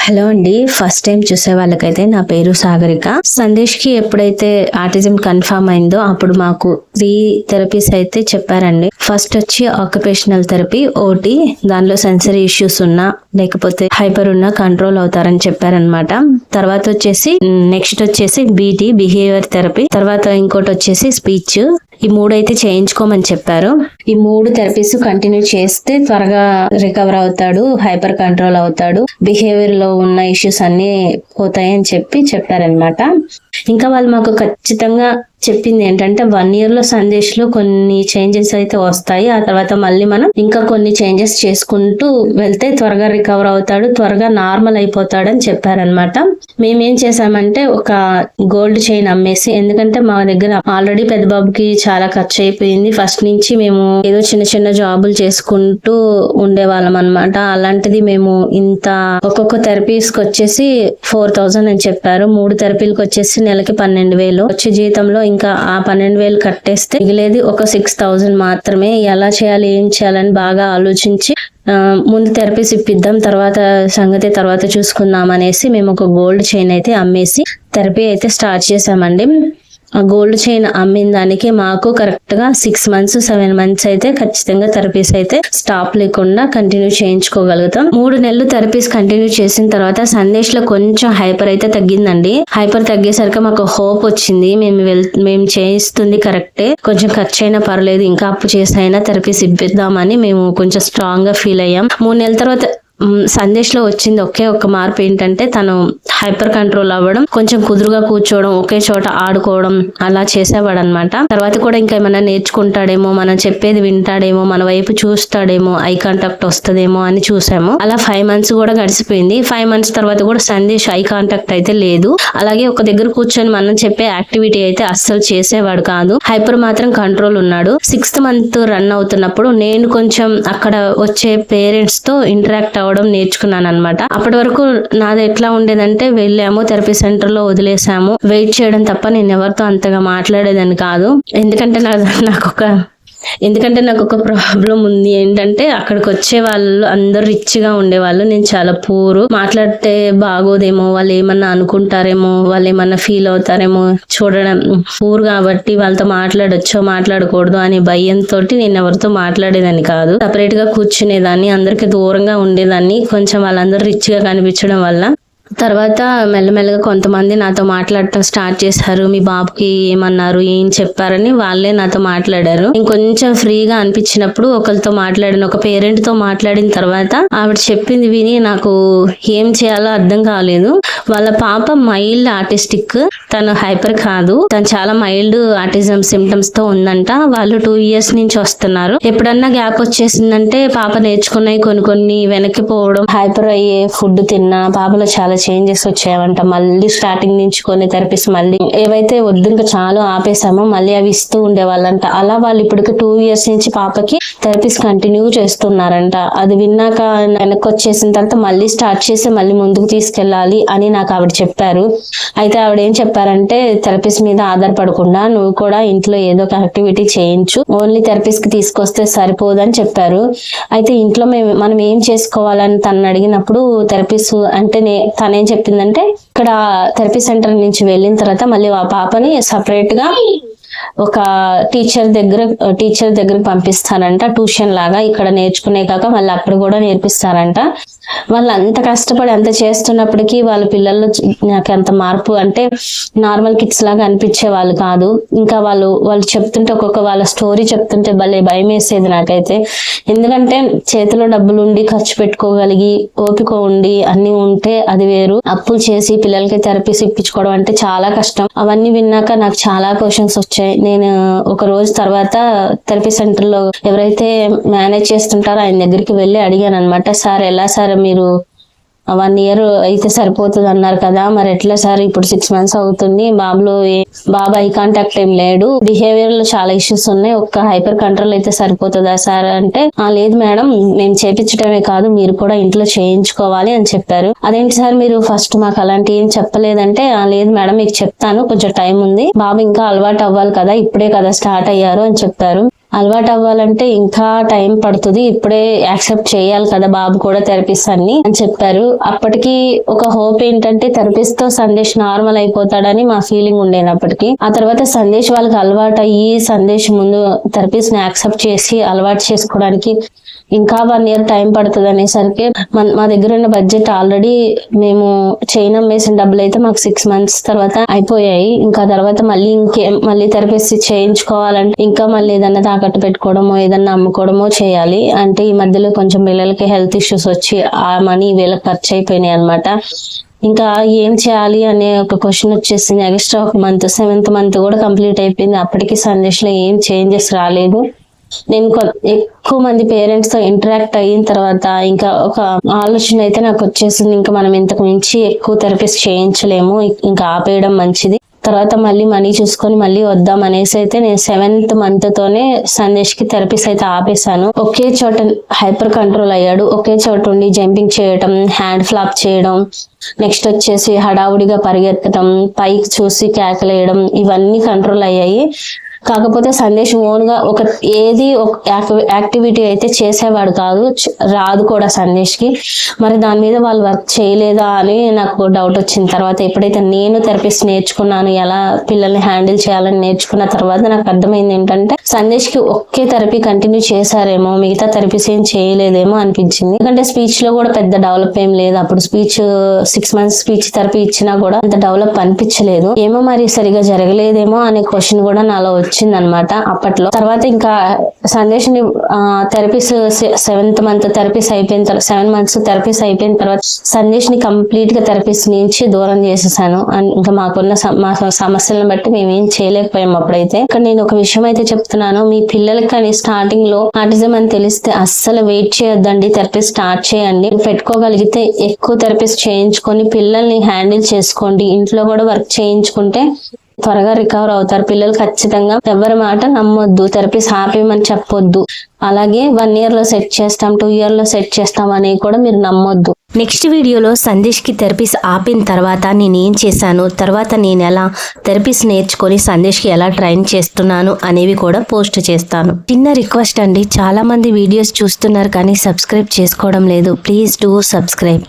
Hello అండి, first time చూసే వాళ్ళకైతే నా పేరు సాగరిక. సందేశ్ కి ఎప్పుడైతే ఆటిజం కన్ఫర్మ్ అయిందో అప్పుడు మాకు 3 థెరపీస్ అయితే చెప్పారండి. ఫస్ట్ వచ్చి ఆక్యుపేషనల్ థెరపీ ఓటీ, దానిలో సెన్సరీ ఇష్యూస్ ఉన్నా లేకపోతే హైపర్ ఉన్నా కంట్రోల్ అవుతారని చెప్పారనమాట. తర్వాత వచ్చేసి నెక్స్ట్ వచ్చేసి బీటీ బిహేవియర్ థెరపీ, తర్వాత ఇంకోటి వచ్చేసి స్పీచ్. ఈ 3 అయితే చేయించుకోమని చెప్పారు. ఈ 3 థెరపీస్ కంటిన్యూ చేస్తే త్వరగా రికవర్ అవుతాడు, హైపర్ కంట్రోల్ అవుతాడు, బిహేవియర్ లో ఉన్న ఇష్యూస్ అన్ని పోతాయని చెప్పారనమాట. ఇంకా వాళ్ళు మాకు ఖచ్చితంగా చెప్పింది ఏంటంటే 1 year లో సందేశ్ లో కొన్ని చేంజెస్ అయితే వస్తాయి. ఆ తర్వాత మళ్ళీ మనం ఇంకా కొన్ని చేంజెస్ చేసుకుంటూ వెళ్తే త్వరగా రికవర్ అవుతాడు, త్వరగా నార్మల్ అయిపోతాడని చెప్పారనమాట. మేమేం చేసామంటే ఒక గోల్డ్ చైన్ అమ్మేసి, ఎందుకంటే మా దగ్గర ఆల్రెడీ పెద్ద బాబుకి చాలా ఖర్చు అయిపోయింది. ఫస్ట్ నుంచి మేము ఏదో చిన్న చిన్న జాబులు చేసుకుంటూ ఉండేవాళ్ళం అనమాట. అలాంటిది మేము ఇంత ఒక్కొక్క థెరపీస్ కి వచ్చేసి 4000 అని చెప్పారు. 3 థెరపీలకు వచ్చేసి నెలకి 12,000 వచ్చే జీతంలో ఇంకా ఆ 12,000 కట్టేస్తే మిగిలేది ఒక 6,000 మాత్రమే. ఎలా చేయాలి, ఏం చేయాలని బాగా ఆలోచించి ముందు థెరపీస్ ఇప్పిద్దాం, తర్వాత సంగతి తర్వాత చూసుకుందాం అనేసి మేము ఒక గోల్డ్ చైన్ అయితే అమ్మేసి థెరపీ అయితే స్టార్ట్ చేసామండి. ఆ గోల్డ్ చైన్ అమ్మిన దానికి మాకు కరెక్ట్ గా 6 months 7 months అయితే ఖచ్చితంగా థెరపీస్ అయితే స్టాప్ లేకుండా కంటిన్యూ చేయించుకోగలుగుతాం. 3 నెలలు థెరపీస్ కంటిన్యూ చేసిన తర్వాత సందేశ్ లో కొంచెం హైపర్ అయితే తగ్గిందండి. హైపర్ తగ్గేసరికి మాకు హోప్ వచ్చింది. మేము చేయిస్తుంది కరెక్టే, కొంచెం ఖర్చు అయినా పర్లేదు, ఇంకా అప్పు చేసి అయినా థెరపీస్ ఇప్పిద్దామని మేము కొంచెం స్ట్రాంగ్ గా ఫీల్ అయ్యాం. 3 నెలల తర్వాత సందేశ్ లో వచ్చింది ఒకే ఒక్క మార్పు ఏంటంటే తను హైపర్ కంట్రోల్ అవ్వడం, కొంచెం కుదురుగా కూర్చోవడం, ఒకే చోట ఆడుకోవడం అలా చేసేవాడు అనమాట. తర్వాత కూడా ఇంకా ఏమైనా నేర్చుకుంటాడేమో, మనం చెప్పేది వింటాడేమో, మన వైపు చూస్తాడేమో, ఐ కాంటాక్ట్ వస్తుందేమో అని చూసాము. అలా 5 months కూడా గడిచిపోయింది. 5 months తర్వాత కూడా సందేశ్ ఐ కాంటాక్ట్ అయితే లేదు. అలాగే ఒక దగ్గర కూర్చొని మనం చెప్పే యాక్టివిటీ అయితే అస్సలు చేసేవాడు కాదు. హైపర్ మాత్రం కంట్రోల్ ఉన్నాడు. 6th month రన్ అవుతున్నప్పుడు నేను కొంచెం అక్కడ వచ్చే పేరెంట్స్ తో ఇంటరాక్ట్ అవ్వడం నేర్చుకున్నాను అనమాట. అప్పటి వరకు నాది ఎట్లా ఉండేదంటే వెళ్ళాము, థెరపీ సెంటర్ లో వదిలేసాము, వెయిట్ చేయడం తప్ప నేను ఎవరితో అంతగా మాట్లాడేదని కాదు. ఎందుకంటే నాకు ఒక ప్రాబ్లం ఉంది. ఏంటంటే అక్కడికి వచ్చే వాళ్ళు అందరు రిచ్ గా ఉండేవాళ్ళు, నేను చాలా పూర్. మాట్లాడితే బాగోదేమో, వాళ్ళు ఏమన్నా అనుకుంటారేమో, వాళ్ళు ఏమన్నా ఫీల్ అవుతారేమో, చూడడం పూర్ కాబట్టి వాళ్ళతో మాట్లాడొచ్చో మాట్లాడకూడదు అనే భయంతో నేను ఎవరితో మాట్లాడేదాన్ని కాదు. సపరేట్ గా కూర్చునేదాన్ని, అందరికి దూరంగా ఉండేదాన్ని. కొంచెం వాళ్ళందరూ రిచ్ గా కనిపించడం వల్ల తర్వాత మెల్లమెల్లగా కొంతమంది నాతో మాట్లాడటం స్టార్ట్ చేశారు. మీ బాబుకి ఏమన్నారు, ఏం చెప్పారని వాళ్ళే నాతో మాట్లాడారు. ఇంకొంచెం ఫ్రీగా అనిపించినప్పుడు ఒకరితో మాట్లాడిన, ఒక పేరెంట్ తో మాట్లాడిన తర్వాత ఆవిడ చెప్పింది విని నాకు ఏం చేయాలో అర్థం కాలేదు. వాళ్ళ పాప మైల్డ్ ఆర్టిస్టిక్, తను హైపర్ కాదు, తను చాలా మైల్డ్ ఆటిజం సిమ్టమ్స్ తో ఉందంట. వాళ్ళు 2 years నుంచి వస్తున్నారు. ఎప్పుడన్నా గ్యాప్ వచ్చేసిందంటే పాప నేర్చుకున్నాయి కొన్ని వెనక్కి పోవడం, హైపర్ అయ్యే ఫుడ్ తిన్నా పాపలో చాలా చేంజెస్ వచ్చాయంట. మళ్ళీ స్టార్టింగ్ నుంచి కొన్ని థెరపీస్ మళ్ళీ ఏవైతే వద్దు ఇంకా చాలా ఆపేసామో మళ్ళీ అవి ఇస్తూ ఉండేవాళ్ళంట. అలా వాళ్ళు ఇప్పటికి 2 years నుంచి పాపకి థెరపీస్ కంటిన్యూ చేస్తున్నారంట. అది విన్నాక వెనక్కి వచ్చేసిన తర్వాత మళ్ళీ స్టార్ట్ చేసి మళ్ళీ ముందుకు తీసుకెళ్ళాలి అని నాకు ఆవిడ చెప్పారు. అయితే ఆవిడ ఏం చెప్పారంటే థెరపీస్ మీద ఆధారపడకుండా నువ్వు కూడా ఇంట్లో ఏదో ఒక యాక్టివిటీ చేయించు, ఓన్లీ థెరపీస్ కి తీసుకొస్తే సరిపోదని చెప్పారు. అయితే ఇంట్లో మనం ఏం చేసుకోవాలని తను అడిగినప్పుడు థెరపీస్ అంటే తనేం చెప్పిందంటే ఇక్కడ థెరపీ సెంటర్ నుంచి వెళ్ళిన తర్వాత మళ్ళీ ఆ పాపని సపరేట్ గా ఒక టీచర్ దగ్గర పంపిస్తానంట, ట్యూషన్ లాగా. ఇక్కడ నేర్చుకునే కాక మళ్ళీ అక్కడ కూడా నేర్పిస్తారంట. వాళ్ళు అంత కష్టపడి అంత చేస్తున్నప్పటికీ వాళ్ళ పిల్లల్లో నాకు అంత మార్పు అంటే నార్మల్ కిడ్స్ లాగా అనిపించే వాళ్ళు కాదు. ఇంకా వాళ్ళు చెప్తుంటే ఒక్కొక్క వాళ్ళ స్టోరీ చెప్తుంటే భలే భయం వేసేది నాకైతే. ఎందుకంటే చేతిలో డబ్బులు ఉండి ఖర్చు పెట్టుకోగలిగి ఓపిక ఉండి అన్ని ఉంటే అది వేరు. అప్పులు చేసి పిల్లలకి థెరపీస్ ఇప్పించుకోవడం అంటే చాలా కష్టం. అవన్నీ విన్నాక నాకు చాలా క్వశ్చన్స్ వచ్చాయి. నేను ఒక రోజు తర్వాత థెరపీ సెంటర్ లో ఎవరైతే మేనేజ్ చేస్తుంటారో ఆయన దగ్గరికి వెళ్ళి అడిగాను అనమాట. సార్ ఎలా సార్ మీరు 1 year అయితే సరిపోతుంది అన్నారు కదా, మరి ఎట్లా సార్ ఇప్పుడు 6 months అవుతుంది, బాబు ఐ కాంటాక్ట్ ఏం లేడు, బిహేవియర్ లో చాలా ఇష్యూస్ ఉన్నాయి, ఒక్క హైపర్ కంట్రోల్ అయితే సరిపోతుందా సార్ అంటే, లేదు మేడం మేము చేపించడమే కాదు మీరు కూడా ఇంట్లో చేయించుకోవాలి అని చెప్పారు. అదేంటి సార్ మీరు ఫస్ట్ మాకు అలాంటి ఏం చెప్పలేదంటే, లేదు మేడం మీకు చెప్తాను, కొంచెం టైం ఉంది, బాబు ఇంకా అలవాటు అవ్వాలి కదా, ఇప్పుడే కదా స్టార్ట్ అయ్యారు అని చెప్పారు. అలవాటు అవ్వాలంటే ఇంకా టైం పడుతుంది, ఇప్పుడే యాక్సెప్ట్ చేయాలి కదా బాబు కూడా థెరపిస్ట్ అని చెప్పారు. అప్పటికి ఒక హోప్ ఏంటంటే థెరపిస్ట్ తో సందేశ్ నార్మల్ అయిపోతాడని మా ఫీలింగ్ ఉండేనప్పటికీ. ఆ తర్వాత సందేశ్ వాళ్ళకి అలవాటు అయ్యి సందేశ్ ముందు థెరపిస్ట్ ని యాక్సెప్ట్ చేసి అలవాటు చేసుకోవడానికి ఇంకా 1 year టైం పడుతుంది అనేసరికి మా దగ్గర ఉన్న బడ్జెట్ ఆల్రెడీ మేము చైన్ అమ్మేసిన డబ్బులు అయితే మాకు 6 months తర్వాత అయిపోయాయి. ఇంకా తర్వాత మళ్ళీ థెరపిస్ట్ చేయించుకోవాలంటే ఇంకా మళ్ళీ ఏదన్నా తాకట్టు పెట్టుకోవడమో ఏదన్నా అమ్ముకోవడమో చేయాలి. అంటే ఈ మధ్యలో కొంచెం పిల్లలకి హెల్త్ ఇష్యూస్ వచ్చి ఆ మనీ వీళ్ళకి ఖర్చు అయిపోయినాయి అనమాట. ఇంకా ఏం చేయాలి అనే ఒక క్వశ్చన్ వచ్చేసింది. ఎక్స్ట్రా ఒక మంత్ 7th month కూడా కంప్లీట్ అయిపోయింది. అప్పటికి సందేశ్ లో ఏం చేంజెస్ రాలేదు. నేను ఎక్కువ మంది పేరెంట్స్ తో ఇంటరాక్ట్ అయిన తర్వాత ఇంకా ఒక ఆలోచన అయితే నాకు వచ్చేసింది, ఇంకా మనం ఇంతకు మించి ఎక్కువ థెరపిస్ట్ చేయించలేము, ఇంకా ఆపేయడం మంచిది. తర్వాత మళ్ళీ మనీ చూసుకొని మళ్ళీ వద్దాం అనేసి అయితే నేను 7th month తోనే సందేశ్ కి థెరపీస్ అయితే ఆపేశాను. ఒకే చోట హైపర్ కంట్రోల్ అయ్యాడు. ఒకే చోట ఉండి జంపింగ్ చేయడం, హ్యాండ్ ఫ్లాప్ చేయడం, నెక్స్ట్ వచ్చేసి హడావుడిగా పరిగెత్తడం, పైకి చూసి కేకలేయడం, ఇవన్నీ కంట్రోల్ అయ్యాయి. కాకపోతే సందేశ్ ఓన్ గా ఒక యాక్టివిటీ అయితే చేసేవాడు కాదు, రాదు కూడా సందేశ్ కి. మరి దాని మీద వాళ్ళు వర్క్ చేయలేదా అని నాకు డౌట్ వచ్చింది. తర్వాత ఎప్పుడైతే నేను థెరపిస్ట్ నేర్చుకున్నాను, ఎలా పిల్లల్ని హ్యాండిల్ చేయాలని నేర్చుకున్న తర్వాత నాకు అర్థమైంది ఏంటంటే సందేశ్ కి ఒకే థెరపీ కంటిన్యూ చేశారేమో, మిగతా థెరపీస్ ఏం చేయలేదేమో అనిపించింది. ఎందుకంటే స్పీచ్ లో కూడా పెద్ద డెవలప్ ఏం లేదు. అప్పుడు 6 months స్పీచ్ థెరపీ ఇచ్చినా కూడా అంత డెవలప్ అనిపించలేదు. ఏమో మరి సరిగా జరగలేదేమో అనే క్వశ్చన్ కూడా నాలో వచ్చిందనమాట అప్పట్లో. తర్వాత ఇంకా సందేశ్ ని థెరపీస్ 7th month థెరపీస్ అయిపోయిన తర్వాత 7 months థెరపీస్ అయిపోయిన తర్వాత సందేశ్ ని కంప్లీట్ గా థెరపీస్ నుంచి దూరం చేసేసాను. ఇంకా మాకున్న సమస్యలను బట్టి మేమేం చేయలేకపోయాం అప్పుడైతే. ఇక్కడ నేను ఒక విషయం అయితే చెప్తున్నాను, మీ పిల్లలకి కానీ స్టార్టింగ్ లో ఆటిజం అని తెలిస్తే అస్సలు వెయిట్ చేయొద్దండి, థెరపీస్ స్టార్ట్ చేయండి. పెట్టుకోగలిగితే ఎక్కువ థెరపీస్ చేయించుకొని పిల్లల్ని హ్యాండిల్ చేసుకోండి. ఇంట్లో కూడా వర్క్ చేయించుకుంటే త్వరగా రికవర్ అవుతారు పిల్లలు. ఖచ్చితంగా ఎవరి మాట నమ్మొద్దు, థెరపీస్ ఆపేయమని చెప్పొద్దు. అలాగే 1 year లో సెట్ చేస్తాం, 2 year లో సెట్ చేస్తాం అని కూడా మీరు నమ్మొద్దు. నెక్స్ట్ వీడియోలో సందేశ్ కి థెరపీస్ ఆపిన తర్వాత నేనేం చేశాను, తర్వాత నేను ఎలా థెరపీస్ నేర్చుకొని సందేశ్ కి ఎలా ట్రైన్ చేస్తున్నాను అనేవి కూడా పోస్ట్ చేస్తాను. చిన్న రిక్వెస్ట్ అండి, చాలా మంది వీడియోస్ చూస్తున్నారు కానీ సబ్స్క్రైబ్ చేసుకోవడం లేదు. Please do subscribe.